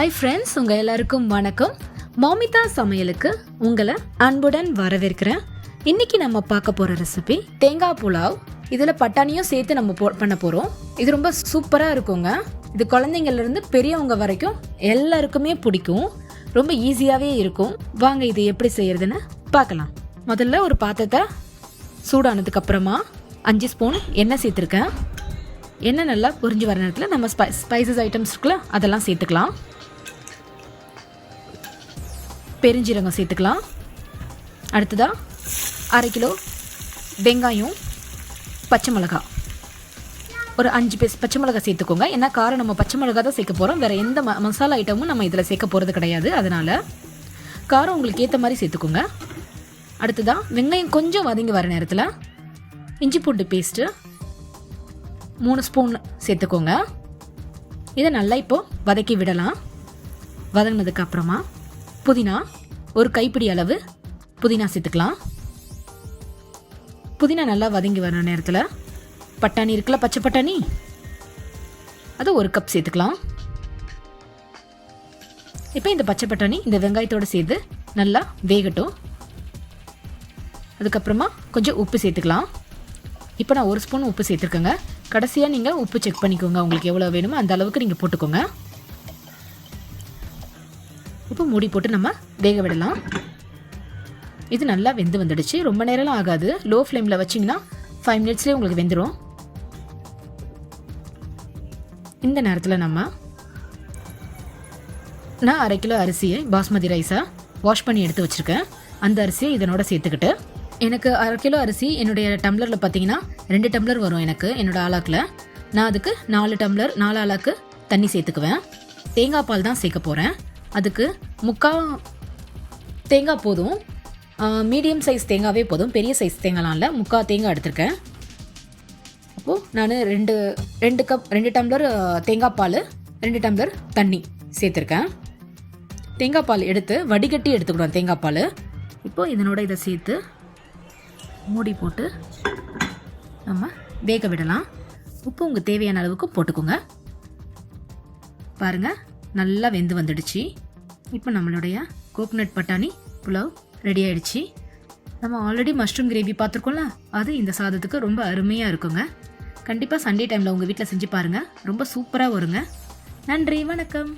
Hi friends, உங்கள் எல்லாருக்கும் வணக்கம். மௌமிதா சமையலுக்கு உங்களை அன்புடன் வரவேற்கிறேன். இன்றைக்கி நம்ம பார்க்க போகிற ரெசிபி தேங்காய் புலாவ். இதில் பட்டாணியும் சேர்த்து நம்ம பண்ண போகிறோம். இது ரொம்ப சூப்பராக இருக்குங்க. இது குழந்தைங்கள்லேருந்து பெரியவங்க வரைக்கும் எல்லாருக்குமே பிடிக்கும். ரொம்ப ஈஸியாகவே இருக்கும். வாங்க இது எப்படி செய்யறதுன்னு பார்க்கலாம். முதல்ல ஒரு பாத்திரத்தை சூடானதுக்கப்புறமா 5 ஸ்பூன் எண்ணெய் சேர்த்துருக்கேன். எண்ணெய் நல்லா பொரிஞ்சு வர நேரத்தில் நம்ம ஸ்பைசஸ் ஐட்டம்ஸ் இருக்குல்ல, அதெல்லாம் சேர்த்துக்கலாம். பெருஞ்சீரகம் சேர்த்துக்கலாம். அடுத்ததாக 1/2 கிலோ வெங்காயம், பச்சை மிளகாய், ஒரு 5 பீஸ் பச்சை மிளகாய் சேர்த்துக்கோங்க. ஏன்னா காரம் நம்ம பச்சை மிளகாய் தான் சேர்க்க போகிறோம். வேறு எந்த மசாலா ஐட்டமும் நம்ம இதில் சேர்க்க போகிறது கிடையாது. அதனால் காரம் உங்களுக்கு ஏற்ற மாதிரி சேர்த்துக்கோங்க. அடுத்ததாக வெங்காயம் கொஞ்சம் வதங்கி வர நேரத்தில் இஞ்சி பூண்டு பேஸ்ட்டு 3 ஸ்பூன் சேர்த்துக்கோங்க. இதை நல்லா இப்போது வதக்கி விடலாம். வதங்கினதுக்கு அப்புறமா புதினா, ஒரு கைப்பிடி அளவு புதினா சேர்த்துக்கலாம். புதினா நல்லா வதங்கி வர நேரத்தில் பட்டாணி இருக்குல்ல, பச்சை பட்டாணி, அது 1 கப் சேர்த்துக்கலாம். இப்போ இந்த பச்சை பட்டாணி இந்த வெங்காயத்தோடு சேர்த்து நல்லா வேகட்டும். அதுக்கப்புறமா கொஞ்சம் உப்பு சேர்த்துக்கலாம். இப்போ நான் 1 ஸ்பூன் உப்பு சேர்த்துருக்கேங்க. கடைசியாக நீங்கள் உப்பு செக் பண்ணிக்கோங்க. உங்களுக்கு எவ்வளோ வேணுமோ அந்த அளவுக்கு நீங்கள் போட்டுக்கோங்க. இப்போ மூடி போட்டு நம்ம வேக விடலாம். இது நல்லா வெந்து வந்துடுச்சு. ரொம்ப நேரம்லாம் ஆகாது. லோ ஃப்ளேமில் வச்சிங்கன்னா 5 மினிட்ஸ்லேயே உங்களுக்கு வெந்துடும். இந்த நேரத்தில் நான் 1/2 கிலோ அரிசியை பாஸ்மதி ரைஸை வாஷ் பண்ணி எடுத்து வச்சுருக்கேன். அந்த அரிசியை இதனோட சேர்த்துக்கிட்டு, எனக்கு 1/2 கிலோ அரிசி என்னுடைய டம்ளரில் பார்த்தீங்கன்னா 2 டம்ளர் வரும் எனக்கு, என்னோடய ஆளாக்கில். நான் அதுக்கு 4 டம்ளர் 4 ஆளாக்கு தண்ணி சேர்த்துக்குவேன். தேங்காய் பால் தான் சேர்க்க போகிறேன். அதுக்கு 3/4 தேங்காய் போதும். மீடியம் சைஸ் தேங்காவே போதும், பெரிய சைஸ் தேங்காய்லாம் இல்லை. 3/4 தேங்காய் எடுத்திருக்கேன். அப்போது நான் 2 டம்ளர் தேங்காய் பால், 2 டம்ளர் தண்ணி சேர்த்துருக்கேன். தேங்காய் பால் எடுத்து வடிகட்டி எடுத்துக்கிடுவோம் தேங்காய் பால். இப்போது இதனோட இதை சேர்த்து மூடி போட்டு நம்ம வேக விடலாம். உப்பு உங்கள் தேவையான அளவுக்கு போட்டுக்கோங்க. பாருங்கள், நல்லா வெந்து வந்துடுச்சு. இப்போ நம்மளுடைய கோகனட் பட்டாணி புலாவ் ரெடி ஆகிடுச்சு. நம்ம ஆல்ரெடி மஷ்ரூம் கிரேவி பார்த்துருக்கோம்ல, அது இந்த சாதத்துக்கு ரொம்ப அருமையாக இருக்குங்க. கண்டிப்பாக சண்டே டைமில் உங்கள் வீட்டில் செஞ்சு பாருங்கள். ரொம்ப சூப்பராக வருங்க. நன்றி, வணக்கம்.